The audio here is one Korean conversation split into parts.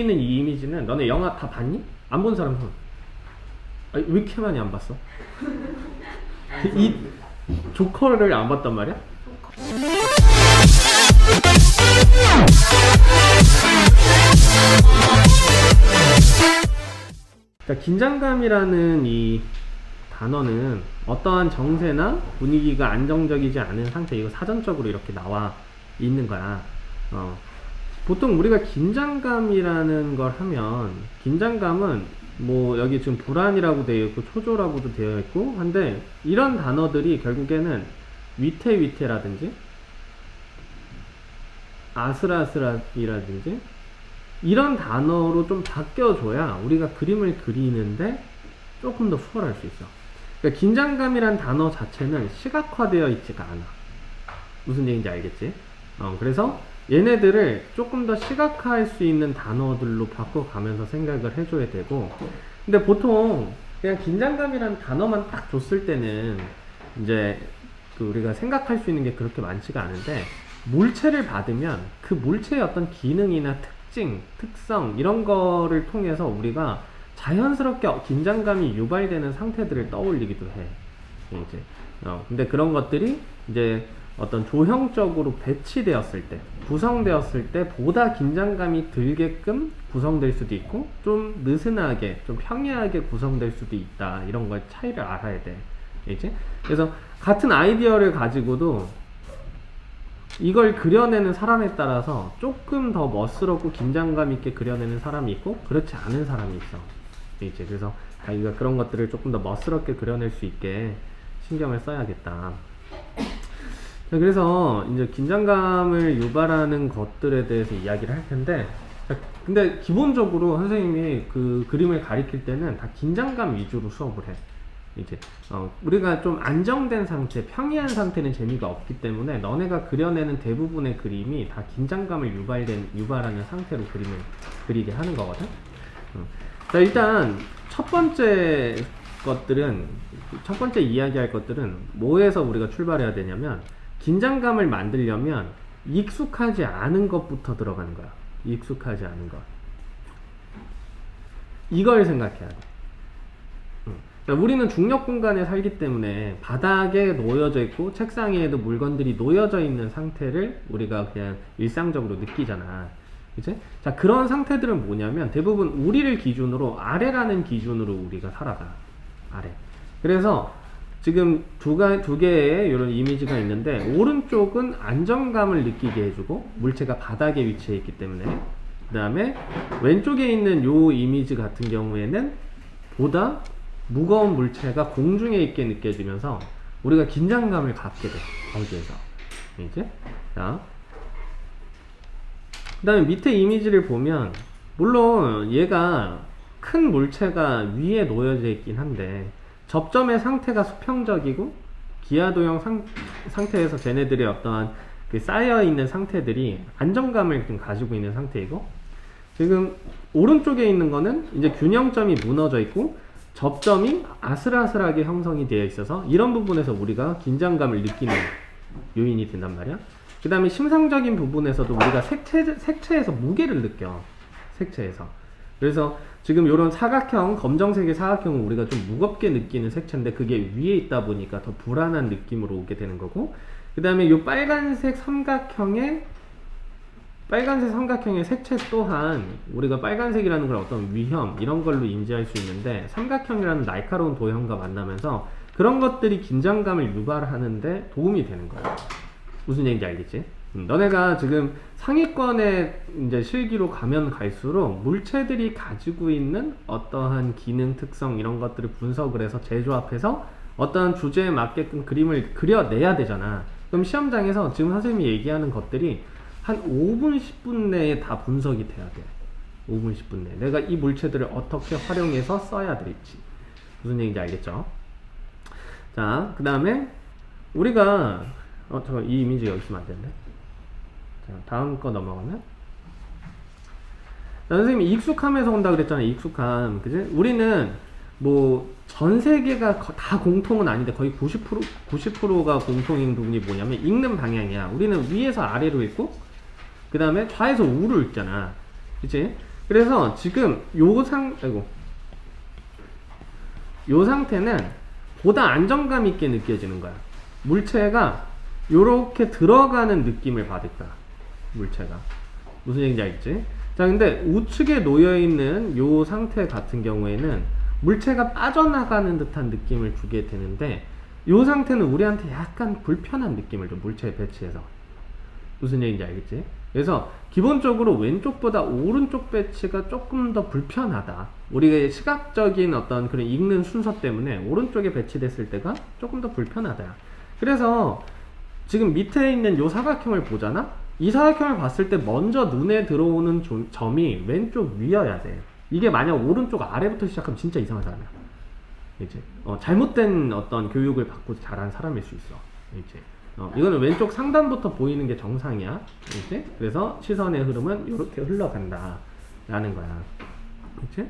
있는 이 이미지는 너네 영화 다 봤니? 안 본 사람 손. 아니, 왜 이렇게 많이 안 봤어? 이 조커를 안 봤단 말이야? 그러니까 긴장감이라는 이 단어는 어떠한 정세나 분위기가 안정적이지 않은 상태, 이거 사전적으로 이렇게 나와 있는 거야. 보통 우리가 긴장감이라는 걸 하면, 긴장감은 뭐 여기 지금 불안이라고 되어 있고 초조라고도 되어 있고 한데, 이런 단어들이 결국에는 위태위태라든지 아슬아슬이라든지 이런 단어로 좀 바뀌어줘야 우리가 그림을 그리는데 조금 더 수월할 수 있어. 그러니까 긴장감이란 단어 자체는 시각화되어 있지가 않아. 무슨 얘기인지 알겠지? 그래서 얘네들을 조금 더 시각화할 수 있는 단어들로 바꿔가면서 생각을 해줘야 되고, 근데 보통 그냥 긴장감이란 단어만 딱 줬을 때는 이제 그 우리가 생각할 수 있는 게 그렇게 많지가 않은데, 물체를 받으면 그 물체의 어떤 기능이나 특징, 특성 이런 거를 통해서 우리가 자연스럽게 긴장감이 유발되는 상태들을 떠올리기도 해. 이제 근데 그런 것들이 이제 어떤 조형적으로 배치되었을 때, 구성되었을 때 보다 긴장감이 들게끔 구성될 수도 있고, 좀 느슨하게, 좀 평이하게 구성될 수도 있다. 이런 거의 차이를 알아야 돼. 이제 그래서 같은 아이디어를 가지고도 이걸 그려내는 사람에 따라서 조금 더 멋스럽고 긴장감 있게 그려내는 사람이 있고, 그렇지 않은 사람이 있어. 이제 그래서 자기가 그런 것들을 조금 더 멋스럽게 그려낼 수 있게 신경을 써야겠다. 그래서 이제 긴장감을 유발하는 것들에 대해서 이야기를 할 텐데, 근데 기본적으로 선생님이 그 그림을 가리킬 때는 다 긴장감 위주로 수업을 해. 이제 우리가 좀 안정된 상태, 평이한 상태는 재미가 없기 때문에 너네가 그려내는 대부분의 그림이 다 긴장감을 유발하는 상태로 그림을 그리게 하는 거거든. 자, 일단 첫 번째 이야기할 것들은 뭐에서 우리가 출발해야 되냐면, 긴장감을 만들려면 익숙하지 않은 것부터 들어가는 거야. 익숙하지 않은 것. 이걸 생각해야 돼. 그러니까 우리는 중력 공간에 살기 때문에 바닥에 놓여져 있고 책상 위에도 물건들이 놓여져 있는 상태를 우리가 그냥 일상적으로 느끼잖아. 그치? 자, 그런 상태들은 뭐냐면 대부분 우리를 기준으로 아래라는 기준으로 우리가 살아가. 아래. 그래서 지금 두 개의 이런 이미지가 있는데, 오른쪽은 안정감을 느끼게 해주고 물체가 바닥에 위치해 있기 때문에, 그 다음에 왼쪽에 있는 요 이미지 같은 경우에는 보다 무거운 물체가 공중에 있게 느껴지면서 우리가 긴장감을 갖게 돼. 거기에서 이제 자, 그 다음에 밑에 이미지를 보면, 물론 얘가 큰 물체가 위에 놓여져 있긴 한데 접점의 상태가 수평적이고 기하도형 상태에서 쟤네들의 어떠한 그 쌓여있는 상태들이 안정감을 좀 가지고 있는 상태이고, 지금 오른쪽에 있는 거는 이제 균형점이 무너져 있고 접점이 아슬아슬하게 형성이 되어 있어서 이런 부분에서 우리가 긴장감을 느끼는 요인이 된단 말이야. 그 다음에 심상적인 부분에서도 우리가 색채에서 무게를 느껴. 색채에서. 그래서 지금 이런 사각형, 검정색의 사각형은 우리가 좀 무겁게 느끼는 색채인데 그게 위에 있다 보니까 더 불안한 느낌으로 오게 되는 거고, 그 다음에 이 빨간색 삼각형의 색채 또한 우리가 빨간색이라는 걸 어떤 위험 이런 걸로 인지할 수 있는데, 삼각형이라는 날카로운 도형과 만나면서 그런 것들이 긴장감을 유발하는데 도움이 되는 거야. 무슨 얘기인지 알겠지? 너네가 지금 상위권의 이제 실기로 가면 갈수록 물체들이 가지고 있는 어떠한 기능, 특성 이런 것들을 분석을 해서 재조합해서 어떠한 주제에 맞게끔 그림을 그려내야 되잖아. 그럼 시험장에서 지금 선생님이 얘기하는 것들이 한 5분, 10분 내에 다 분석이 돼야 돼. 5분, 10분 내에. 내가 이 물체들을 어떻게 활용해서 써야 될지. 무슨 얘기인지 알겠죠? 자, 그 다음에 우리가 잠깐, 이 이미지 여기 있으면 안 되는데. 자, 다음 거 넘어가면. 자, 선생님이 익숙함에서 온다 그랬잖아요. 익숙함. 그지? 우리는 뭐 전 세계가 다 공통은 아닌데 거의 90%가 공통인 부분이 뭐냐면 읽는 방향이야. 우리는 위에서 아래로 읽고 그 다음에 좌에서 우로 읽잖아. 그치? 그래서 지금 요 상태는 보다 안정감 있게 느껴지는 거야. 물체가 요렇게 들어가는 느낌을 받을 거야. 물체가. 무슨 얘기인지 알겠지? 자, 근데 우측에 놓여있는 요 상태 같은 경우에는 물체가 빠져나가는 듯한 느낌을 주게 되는데, 요 상태는 우리한테 약간 불편한 느낌을 줘, 물체에 배치해서. 무슨 얘기인지 알겠지? 그래서 기본적으로 왼쪽보다 오른쪽 배치가 조금 더 불편하다. 우리의 시각적인 어떤 그런 읽는 순서 때문에 오른쪽에 배치됐을 때가 조금 더 불편하다. 그래서 지금 밑에 있는 요 사각형을 보잖아? 이 사각형을 봤을 때 먼저 눈에 들어오는 점이 왼쪽 위여야 돼. 이게 만약 오른쪽 아래부터 시작하면 진짜 이상한 사람이야. 이제 잘못된 어떤 교육을 받고 자란 사람일 수 있어. 이제 이거는 왼쪽 상단부터 보이는 게 정상이야. 이제 그래서 시선의 흐름은 이렇게 흘러간다 라는 거야. 그치?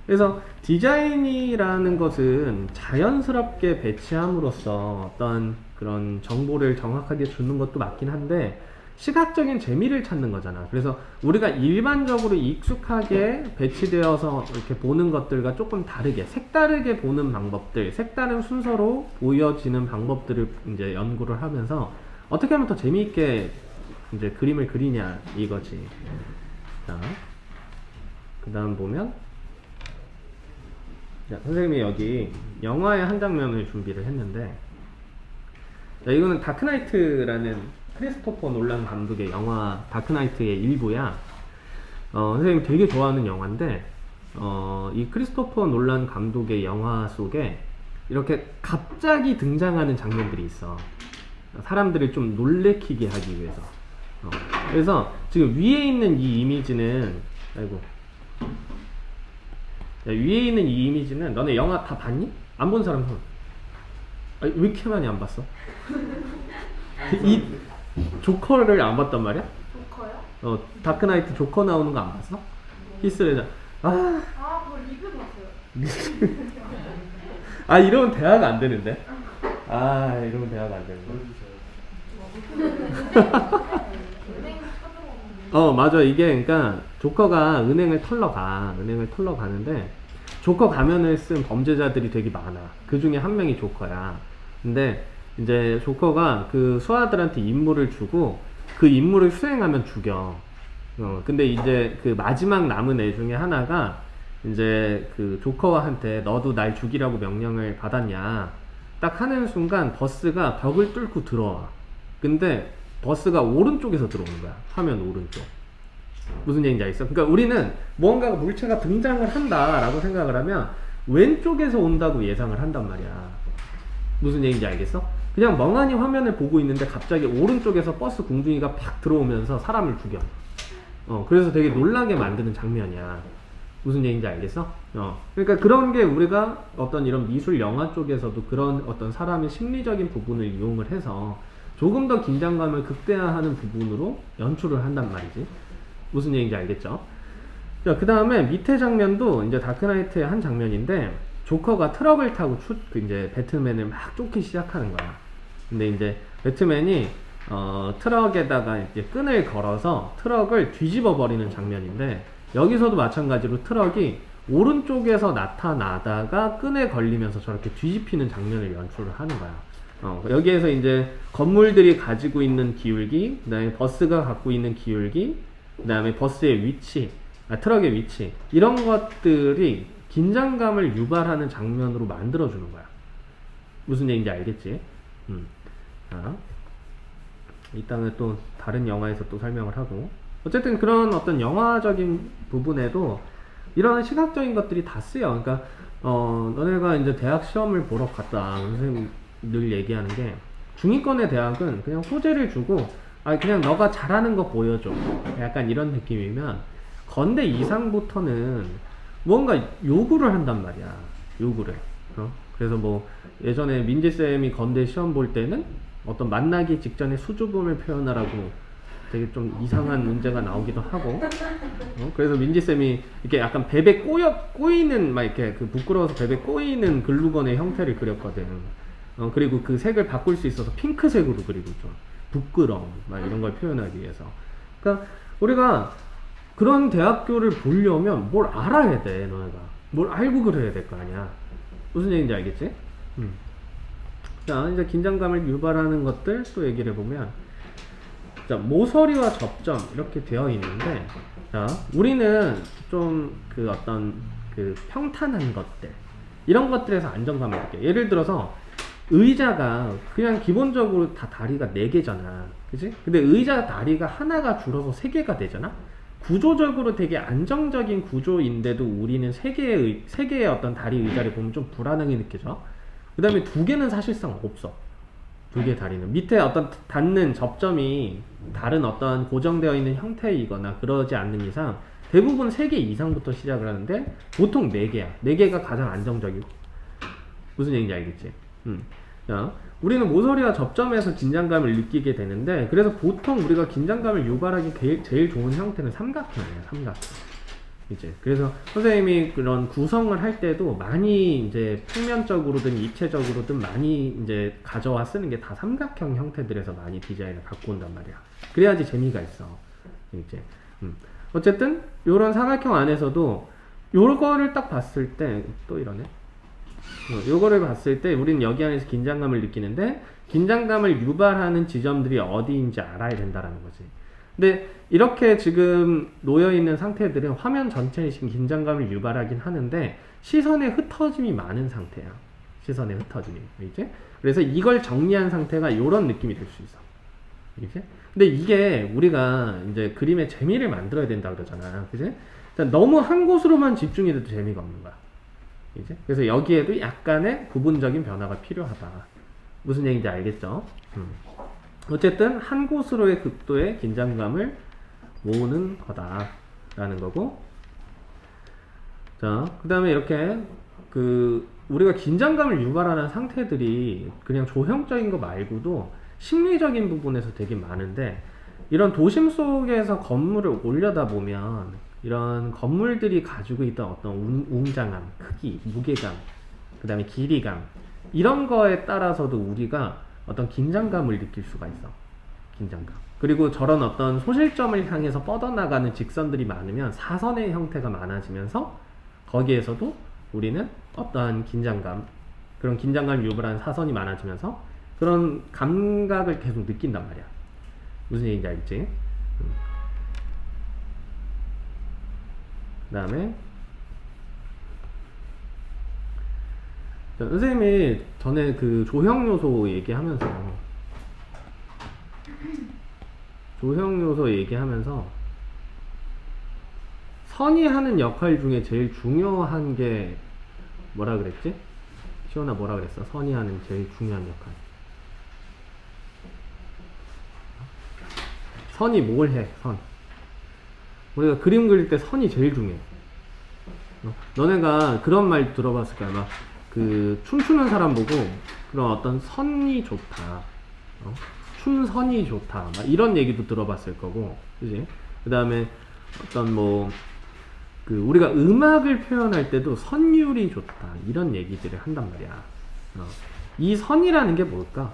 그래서 디자인이라는 것은 자연스럽게 배치함으로써 어떤 그런 정보를 정확하게 주는 것도 맞긴 한데, 시각적인 재미를 찾는 거잖아. 그래서 우리가 일반적으로 익숙하게 배치되어서 이렇게 보는 것들과 조금 다르게, 색다르게 보는 방법들, 색다른 순서로 보여지는 방법들을 이제 연구를 하면서 어떻게 하면 더 재미있게 이제 그림을 그리냐 이거지. 자, 그 다음 보면, 자, 선생님이 여기 영화의 한 장면을 준비를 했는데, 자, 이거는 다크나이트라는 크리스토퍼 놀란 감독의 영화 다크나이트의 일부야. 선생님이 되게 좋아하는 영화인데, 이 크리스토퍼 놀란 감독의 영화 속에 이렇게 갑자기 등장하는 장면들이 있어. 사람들을 좀 놀래키게 하기 위해서. 그래서 지금 위에 있는 이 이미지는, 아이고. 야, 위에 있는 이 이미지는 너네 영화 다 봤니? 안 본 사람 손. 아니, 왜 이렇게 많이 안 봤어? 이 조커를 안 봤단 말이야? 조커요? 다크나이트 조커 나오는 거 안 봤어? 히스레자. 그거 리뷰 봤어요. 아, 이러면 대화가 안 되는데. 이러면 대화가 안 되는데. 맞아. 이게 그러니까 조커가 은행을 털러 가는데, 조커 가면을 쓴 범죄자들이 되게 많아. 그 중에 한 명이 조커야. 근데 이제 조커가 그 수하들한테 임무를 주고 그 임무를 수행하면 죽여. 근데 이제 그 마지막 남은 애 중에 하나가 이제 그 조커한테 너도 날 죽이라고 명령을 받았냐 딱 하는 순간 버스가 벽을 뚫고 들어와. 근데 버스가 오른쪽에서 들어오는 거야. 화면 오른쪽. 무슨 얘기인지 알겠어? 그러니까 우리는 무언가가 물체가 등장을 한다라고 생각을 하면 왼쪽에서 온다고 예상을 한단 말이야. 무슨 얘기인지 알겠어? 그냥 멍하니 화면을 보고 있는데 갑자기 오른쪽에서 버스 궁둥이가 팍 들어오면서 사람을 죽여. 그래서 되게 놀라게 만드는 장면이야. 무슨 얘기인지 알겠어? 그러니까 그런 게 우리가 어떤 이런 미술 영화 쪽에서도 그런 어떤 사람의 심리적인 부분을 이용을 해서 조금 더 긴장감을 극대화하는 부분으로 연출을 한단 말이지. 무슨 얘기인지 알겠죠? 자, 그 다음에 밑에 장면도 이제 다크나이트의 한 장면인데, 조커가 트럭을 타고 이제 배트맨을 막 쫓기 시작하는 거야. 근데 이제 배트맨이 트럭에다가 이제 끈을 걸어서 트럭을 뒤집어 버리는 장면인데, 여기서도 마찬가지로 트럭이 오른쪽에서 나타나다가 끈에 걸리면서 저렇게 뒤집히는 장면을 연출을 하는 거야. 여기에서 이제 건물들이 가지고 있는 기울기, 그 다음에 버스가 갖고 있는 기울기, 그 다음에 버스의 위치, 트럭의 위치, 이런 것들이 긴장감을 유발하는 장면으로 만들어주는 거야. 무슨 얘기인지 알겠지? 이따가 또 다른 영화에서 또 설명을 하고, 어쨌든 그런 어떤 영화적인 부분에도 이런 시각적인 것들이 다 쓰여. 그러니까 너네가 이제 대학 시험을 보러 갔다. 선생님 늘 얘기하는 게, 중위권의 대학은 그냥 소재를 주고 그냥 너가 잘하는 거 보여줘. 약간 이런 느낌이면, 건대 이상부터는 뭔가 요구를 한단 말이야. 요구를. 그래서 뭐 예전에 민지쌤이 건대 시험 볼 때는 어떤 만나기 직전에 수줍음을 표현하라고 되게 좀 이상한 문제가 나오기도 하고, 그래서 민지쌤이 이렇게 약간 베베 꼬이는, 막 이렇게 그 부끄러워서 베베 꼬이는 글루건의 형태를 그렸거든. 그리고 그 색을 바꿀 수 있어서 핑크색으로 그리고 좀 부끄러움, 막 이런 걸 표현하기 위해서. 그러니까 우리가 그런 대학교를 보려면 뭘 알아야 돼, 너네가. 뭘 알고 그래야 될 거 아니야. 무슨 얘기인지 알겠지? 자, 이제 긴장감을 유발하는 것들 또 얘기를 해보면, 자, 모서리와 접점 이렇게 되어 있는데, 자, 우리는 좀 그 어떤 그 평탄한 것들, 이런 것들에서 안정감을 느껴. 예를 들어서 의자가 그냥 기본적으로 다 다리가 4개잖아. 그치? 근데 의자 다리가 하나가 줄어서 3개가 되잖아? 구조적으로 되게 안정적인 구조인데도 우리는 3개의 어떤 다리 의자를 보면 좀 불안하게 느껴져. 그 다음에 2개는 사실상 없어. 2개의 다리는. 밑에 어떤 닿는 접점이 다른 어떤 고정되어 있는 형태이거나 그러지 않는 이상 대부분 3개 이상부터 시작을 하는데 보통 4개야. 4개가 가장 안정적이고. 무슨 얘기인지 알겠지? 자, 우리는 모서리와 접점에서 긴장감을 느끼게 되는데, 그래서 보통 우리가 긴장감을 유발하기 제일 좋은 형태는 삼각형이에요. 삼각형. 이제 그래서 선생님이 그런 구성을 할 때도 많이 이제 평면적으로든 입체적으로든 많이 이제 가져와 쓰는 게 다 삼각형 형태들에서 많이 디자인을 갖고 온단 말이야. 그래야지 재미가 있어. 이제 어쨌든 요런 삼각형 안에서도 요거를 딱 봤을 때 또 이러네. 요거를 봤을 때 우리는 여기 안에서 긴장감을 느끼는데, 긴장감을 유발하는 지점들이 어디인지 알아야 된다라는 거지. 근데 이렇게 지금 놓여있는 상태들은 화면 전체에 지금 긴장감을 유발하긴 하는데 시선의 흩어짐이 많은 상태야. 시선의 ht어짐이. 이제 그래서 이걸 정리한 상태가 이런 느낌이 될 수 있어. 이제 근데 이게 우리가 이제 그림의 재미를 만들어야 된다 그러잖아. 그지? 너무 한 곳으로만 집중이 돼도 재미가 없는 거야. 이제 그래서 여기에도 약간의 부분적인 변화가 필요하다. 무슨 얘기인지 알겠죠? 어쨌든 한 곳으로의 극도의 긴장감을 모으는 거다라는 거고, 자, 그 다음에 이렇게 우리가 긴장감을 유발하는 상태들이 그냥 조형적인 거 말고도 심리적인 부분에서 되게 많은데, 이런 도심 속에서 건물을 올려다 보면 이런 건물들이 가지고 있던 어떤 웅장함, 크기, 무게감, 그 다음에 길이감, 이런 거에 따라서도 우리가 어떤 긴장감을 느낄 수가 있어. 긴장감. 그리고 저런 어떤 소실점을 향해서 뻗어나가는 직선들이 많으면 사선의 형태가 많아지면서 거기에서도 우리는 어떠한 긴장감, 그런 긴장감을 유발하는 사선이 많아지면서 그런 감각을 계속 느낀단 말이야. 무슨 얘기인지 알겠지? 그 다음에 선생님이 전에 그 조형 요소 얘기하면서 선이 하는 역할 중에 제일 중요한 게 뭐라 그랬지? 시원아 뭐라 그랬어? 선이 하는 제일 중요한 역할. 선이 뭘 해? 선. 우리가 그림 그릴 때 선이 제일 중요해. 너네가 그런 말 들어봤을 거야. 막 춤추는 사람 보고 그런 어떤 선이 좋다, 춤선이 좋다, 막 이런 얘기도 들어봤을 거고, 그지? 그 다음에 어떤 우리가 음악을 표현할 때도 선율이 좋다, 이런 얘기들을 한단 말이야. 이 선이라는 게 뭘까?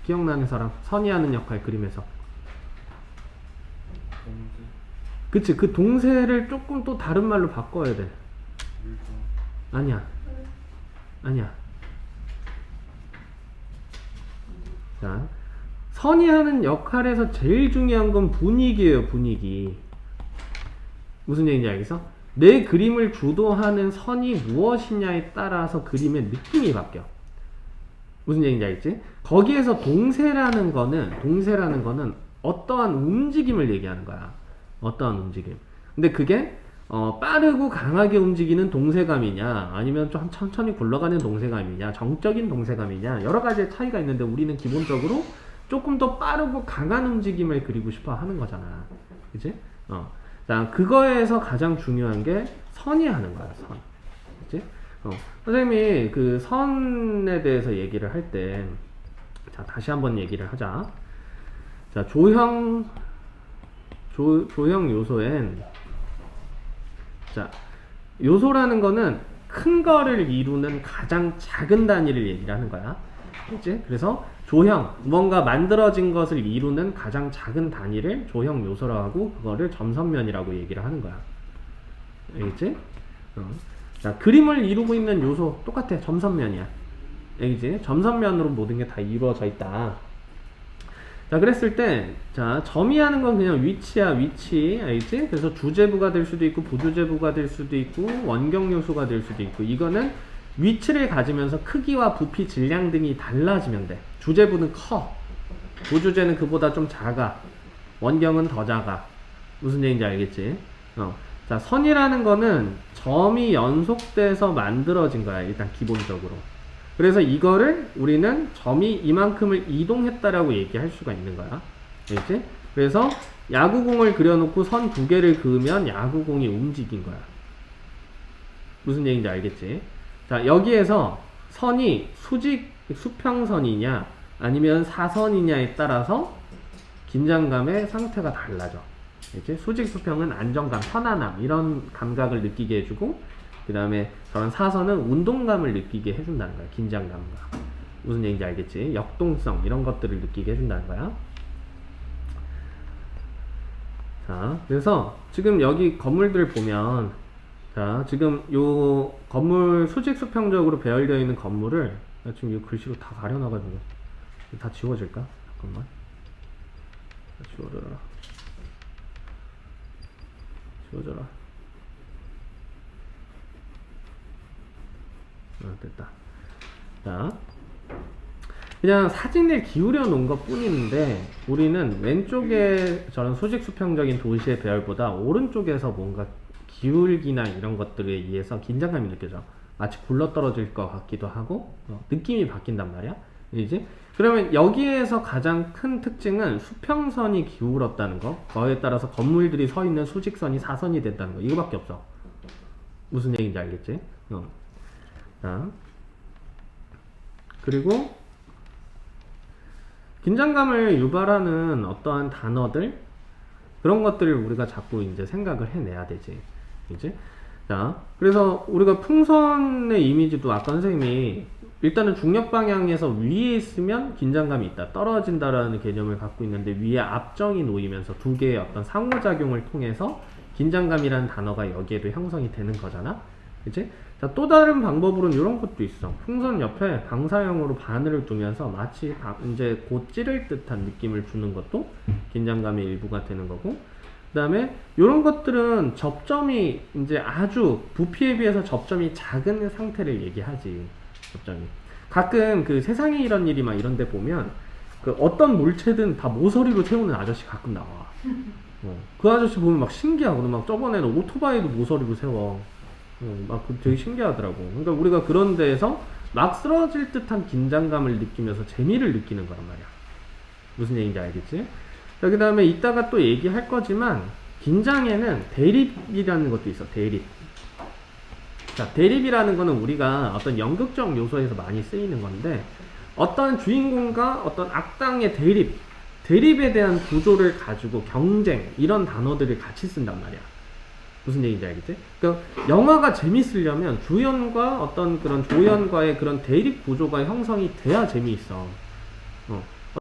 기억나는 사람? 선이 하는 역할 그림에서. 그치, 그 동세를 조금 또 다른 말로 바꿔야 돼. 아니야. 자, 선이 하는 역할에서 제일 중요한 건 분위기예요, 분위기. 무슨 얘기인지 알겠어? 내 그림을 주도하는 선이 무엇이냐에 따라서 그림의 느낌이 바뀌어. 무슨 얘기인지 알겠지? 거기에서 동세라는 거는 어떠한 움직임을 얘기하는 거야. 어떠한 움직임. 근데 그게 빠르고 강하게 움직이는 동세감이냐, 아니면 좀 천천히 굴러가는 동세감이냐, 정적인 동세감이냐, 여러 가지의 차이가 있는데 우리는 기본적으로 조금 더 빠르고 강한 움직임을 그리고 싶어 하는 거잖아. 그치? 자, 그거에서 가장 중요한 게 선이 하는 거야, 선. 그치? 선생님이 그 선에 대해서 얘기를 할 때, 자, 다시 한번 얘기를 하자. 자, 조형 요소엔, 자, 요소라는 거는 큰 거를 이루는 가장 작은 단위를 얘기를 하는 거야. 그치? 그래서 조형, 뭔가 만들어진 것을 이루는 가장 작은 단위를 조형 요소라고 하고 그거를 점선면이라고 얘기를 하는 거야. 알겠지? 자, 그림을 이루고 있는 요소 똑같아. 점선면이야. 알겠지? 점선면으로 모든 게 다 이루어져 있다. 자, 그랬을 때, 자, 점이 하는 건 그냥 위치야, 위치. 알겠지? 그래서 주제부가 될 수도 있고, 부주제부가 될 수도 있고, 원경 요소가 될 수도 있고, 이거는 위치를 가지면서 크기와 부피, 질량 등이 달라지면 돼. 주제부는 커. 부주제는 그보다 좀 작아. 원경은 더 작아. 무슨 얘기인지 알겠지? 자, 선이라는 거는 점이 연속돼서 만들어진 거야, 일단 기본적으로. 그래서 이거를 우리는 점이 이만큼을 이동했다라고 얘기할 수가 있는 거야. 알겠지? 그래서 야구공을 그려놓고 선 두 개를 그으면 야구공이 움직인 거야. 무슨 얘기인지 알겠지? 자, 여기에서 선이 수평선이냐 아니면 사선이냐에 따라서 긴장감의 상태가 달라져. 알겠지? 수직 수평은 안정감, 편안함 이런 감각을 느끼게 해주고, 그 다음에 저런 사선은 운동감을 느끼게 해준다는 거야. 긴장감과. 무슨 얘기인지 알겠지? 역동성 이런 것들을 느끼게 해준다는 거야. 자, 그래서 지금 여기 건물들 보면, 자, 지금 요 건물 수직 수평적으로 배열되어 있는 건물을 지금 이 글씨로 다 가려놔가지고 다 지워질까? 잠깐만. 지워져라. 지워져라. 됐다. 자, 그냥 사진을 기울여 놓은 것 뿐인데 우리는 왼쪽에 저런 수직 수평적인 도시의 배열보다 오른쪽에서 뭔가 기울기나 이런 것들에 의해서 긴장감이 느껴져. 마치 굴러떨어질 것 같기도 하고 느낌이 바뀐단 말이야. 이제 그러면 여기에서 가장 큰 특징은 수평선이 기울었다는 거, 거기에 따라서 건물들이 서 있는 수직선이 사선이 됐다는 거, 이거밖에 없어. 무슨 얘기인지 알겠지? 자, 그리고 긴장감을 유발하는 어떠한 단어들, 그런 것들을 우리가 자꾸 이제 생각을 해내야 되지. 이제 자, 그래서 우리가 풍선의 이미지도 아까 선생님이 일단은 중력 방향에서 위에 있으면 긴장감이 있다, 떨어진다라는 개념을 갖고 있는데 위에 앞정이 놓이면서 두 개의 어떤 상호작용을 통해서 긴장감이라는 단어가 여기에도 형성이 되는 거잖아. 그치? 자, 또 다른 방법으로는 이런 것도 있어. 풍선 옆에 방사형으로 바늘을 두면서 마치 이제 곧 찌를 듯한 느낌을 주는 것도 긴장감의 일부가 되는 거고, 그 다음에 이런 것들은 접점이 이제 아주 부피에 비해서 접점이 작은 상태를 얘기하지. 접점이 가끔 그 세상에 이런 일이 막 이런 데 보면 그 어떤 물체든 다 모서리로 세우는 아저씨 가끔 나와. 그 아저씨 보면 막 신기하거든. 막 저번에는 오토바이도 모서리로 세워. 막 되게 신기하더라고. 그러니까 우리가 그런 데에서 막 쓰러질 듯한 긴장감을 느끼면서 재미를 느끼는 거란 말이야. 무슨 얘기인지 알겠지? 자, 그 다음에 이따가 또 얘기할 거지만 긴장에는 대립이라는 것도 있어. 대립. 자, 대립이라는 거는 우리가 어떤 연극적 요소에서 많이 쓰이는 건데, 어떤 주인공과 어떤 악당의 대립에 대한 구조를 가지고 경쟁 이런 단어들을 같이 쓴단 말이야. 무슨 얘기인지 알겠지? 그러니까 영화가 재밌으려면 주연과 어떤 그런 조연과의 그런 대립 구조가 형성이 돼야 재미있어.